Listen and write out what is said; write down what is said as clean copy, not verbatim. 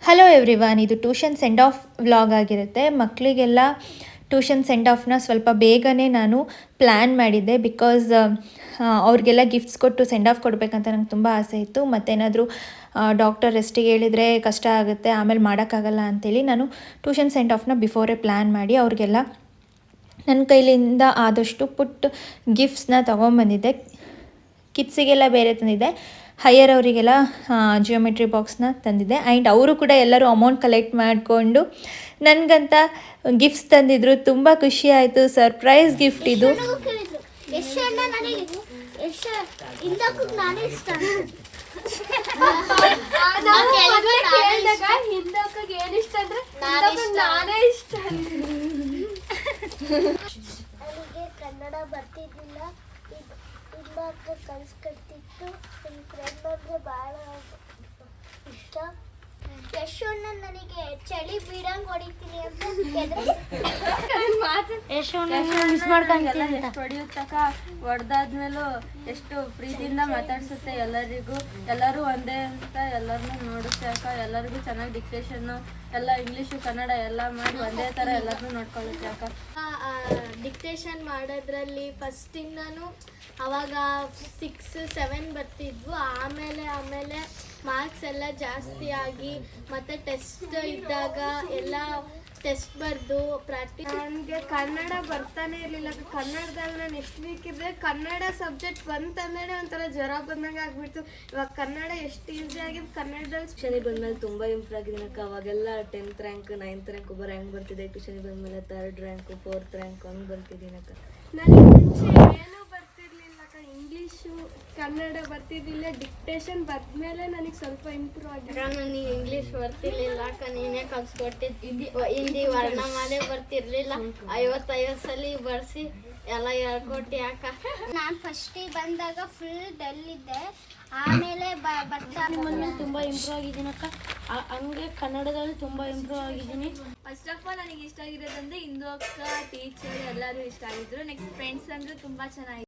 Hello everyone, ಇದು tuition send off vlog ಆಗಿರುತ್ತೆ. ಮಕ್ಕಳಿಗೆಲ್ಲ ಟ್ಯೂಷನ್ ಸೆಂಡ್ ಆಫ್ನ ಸ್ವಲ್ಪ ಬೇಗನೆ ನಾನು ಪ್ಲ್ಯಾನ್ ಮಾಡಿದ್ದೆ. ಬಿಕಾಸ್ ಅವ್ರಿಗೆಲ್ಲ ಗಿಫ್ಟ್ಸ್ ಕೊಟ್ಟು ಸೆಂಡ್ ಆಫ್ ಕೊಡಬೇಕಂತ ನಂಗೆ ತುಂಬ ಆಸೆ ಇತ್ತು. ಮತ್ತೇನಾದರೂ ಡಾಕ್ಟರ್ ರೆಸ್ಟಿಗೆ ಹೇಳಿದರೆ ಕಷ್ಟ ಆಗುತ್ತೆ, ಆಮೇಲೆ ಮಾಡೋಕ್ಕಾಗಲ್ಲ ಅಂಥೇಳಿ ನಾನು ಟ್ಯೂಷನ್ ಸೆಂಡ್ ಆಫ್ನ ಬಿಫೋರೇ ಪ್ಲ್ಯಾನ್ ಮಾಡಿ ಅವ್ರಿಗೆಲ್ಲ ನನ್ನ ಕೈಲಿಂದ ಆದಷ್ಟು ಪುಟ್ಟ ಗಿಫ್ಟ್ಸ್ನ ತೊಗೊಂಬಂದಿದ್ದೆ. ಕಿಡ್ಸಿಗೆಲ್ಲ ಬೇರೆ ತಂದಿದ್ದೆ, ಹೈಯರ್ ಅವರಿಗೆಲ್ಲ ಜಿಯೋಮೆಟ್ರಿ ಬಾಕ್ಸ್ನ ತಂದಿದ್ದೆ. ಆ್ಯಂಡ್ ಅವರು ಕೂಡ ಎಲ್ಲರೂ ಅಮೌಂಟ್ ಕಲೆಕ್ಟ್ ಮಾಡಿಕೊಂಡು ನನಗಂತ ಗಿಫ್ಟ್ಸ್ ತಂದಿದ್ರು. ತುಂಬ ಖುಷಿ ಆಯಿತು. ಸರ್ಪ್ರೈಸ್ ಗಿಫ್ಟ್ ಇದು. ಕನ್ನಡ ಬರ್ತಿದ್ದಿಲ್ಲ, ಇಲ್ಲ ಕಲಿಸ್ಕೊಡ್ತಿತ್ತು. ನನ್ನ ಫ್ರೆಂಡ್ ಅಂದರೆ ಭಾಳ ಇಷ್ಟ. ಯಶೋಣ್ಣ ನನಗೆ ಚಳಿ ಬೀಡಂಗೆ ಹೊಡಿತೀನಿ ಅಂತ ಹೊಡಿಯೋತಕ ಹೊಡೆದಾದ್ಮೇಲೂ ಎಷ್ಟು ಪ್ರೀತಿಯಿಂದ ಮಾತಾಡ್ಸುತ್ತೆ ಎಲ್ಲರಿಗೂ. ಎಲ್ಲರೂ ಒಂದೇ ಅಂತ ಎಲ್ಲರನ್ನೂ ನೋಡುತ್ತೆ ಅಕ್ಕ. ಎಲ್ಲರಿಗೂ ಚೆನ್ನಾಗಿ ಡಿಕ್ಟೇಷನ್ನು ಎಲ್ಲ ಇಂಗ್ಲೀಷು ಕನ್ನಡ ಎಲ್ಲ ಮಾಡಿ ಒಂದೇ ಥರ ಎಲ್ಲರನ್ನೂ ನೋಡ್ಕೊಳ್ಳುತ್ತೆ ಅಕ್ಕ. ಡಿಕ್ಟೇಷನ್ ಮಾಡೋದ್ರಲ್ಲಿ ಫಸ್ಟಿಂದನೂ ಅವಾಗ 6, 7 ಬರ್ತಿದ್ವು. ಆಮೇಲೆ ಮಾರ್ಕ್ಸ್ ಎಲ್ಲ ಜಾಸ್ತಿ ಆಗಿ ಮತ್ತು ಟೆಸ್ಟ್ ಇದ್ದಾಗ ಎಲ್ಲ ಟೆಸ್ಟ್ ಬರೆದು ಪ್ರಾಕ್ಟೀಸ್. ನನಗೆ ಕನ್ನಡ ಬರ್ತಾನೆ ಇರಲಿಲ್ಲ. ಕನ್ನಡದಲ್ಲಿ ನಾನು ಎಷ್ಟು ವೀಕ್ ಇದ್ದೆ. ಕನ್ನಡ ಸಬ್ಜೆಕ್ಟ್ ಬಂತಂದ್ರೆ ಒಂಥರ ಜ್ವರ ಬಂದಂಗೆ ಆಗ್ಬಿಡ್ತು. ಇವಾಗ ಕನ್ನಡ ಎಷ್ಟು ಈಸಿ ಆಗಿದೆ. ಕನ್ನಡದಲ್ಲಿ ಟ್ಯೂಷನಿಗೆ ಬಂದಮೇಲೆ ತುಂಬ ಇಂಪ್ರೂವ್ ಆಗಿದ್ದೀನಕ್ಕ. ಅವಾಗೆಲ್ಲ 10th ರ್ಯಾಂಕ್ 9th ರ್ಯಾಂಕ್ ಒಬ್ಬ ರ್ಯಾಂಕ್ ಬರ್ತಿದ್ದೆ. ಟ್ಯೂಷನಿಗೆ ಬಂದಮೇಲೆ 3rd ರ್ಯಾಂಕು 4th ರ್ಯಾಂಕ್ ಹಂಗೆ ಬರ್ತಿದ್ದೀನಕ್ಕ. ನನಗೆ ಮುಂಚೆ ಏನೂ ಬರ್ತಿರ್ಲಿಲ್ಲಕ್ಕ. ಇಂಗ್ಲೀಷು ಕನ್ನಡ ಬರ್ತಿರ್ಲಿಲ್ಲ. ಡಿಕ್ಟೇಷನ್ ಬಂದಮೇಲೆ ನನಗೆ ಸ್ವಲ್ಪ ಇಂಪ್ರೂವ್ ಆಗಿದೆ. ನನಗೆ ಇಂಗ್ಲೀಷ್ ಬರ್ತಿರ್ಲಿಲ್ಲ ಅಕ್ಕ, ನೀನೇ ಕಲ್ಸ್ಕೊಟ್ಟಿದ್ದು. ಹಿಂದಿ ವರ್ಣಮಾಲೆ ಬರ್ತಿರ್ಲಿಲ್ಲ. 50 ಸಲ ಬರ್ಸಿ ಎಲ್ಲ ಹೇಳ್ಕೊಟ್ಟು ಅಕ್ಕ. ನಾನು ಫಸ್ಟಿಗೆ ಬಂದಾಗ ಫುಲ್ ಡಲ್ ಇದ್ದೆ. ಆಮೇಲೆ ಬರ್ತಾ ತುಂಬ ಇಂಪ್ರೂವ್ ಆಗಿದ್ದೀನಿ ಅಕ್ಕ. ಹಂಗೆ ಕನ್ನಡದಲ್ಲಿ ತುಂಬ ಇಂಪ್ರೂವ್ ಆಗಿದ್ದೀನಿ. ಫಸ್ಟ್ ಆಫ್ ಆಲ್ ನನಗೆ ಇಷ್ಟ ಆಗಿರೋದಂದ್ರೆ ಇಂದು ಅಕ್ಕ, ಟೀಚರ್ ಎಲ್ಲರೂ ಇಷ್ಟ ಆಗಿದ್ರು. ನೆಕ್ಸ್ಟ್ ಫ್ರೆಂಡ್ಸ್ ಅಂದರೆ ತುಂಬ ಚೆನ್ನಾಗಿ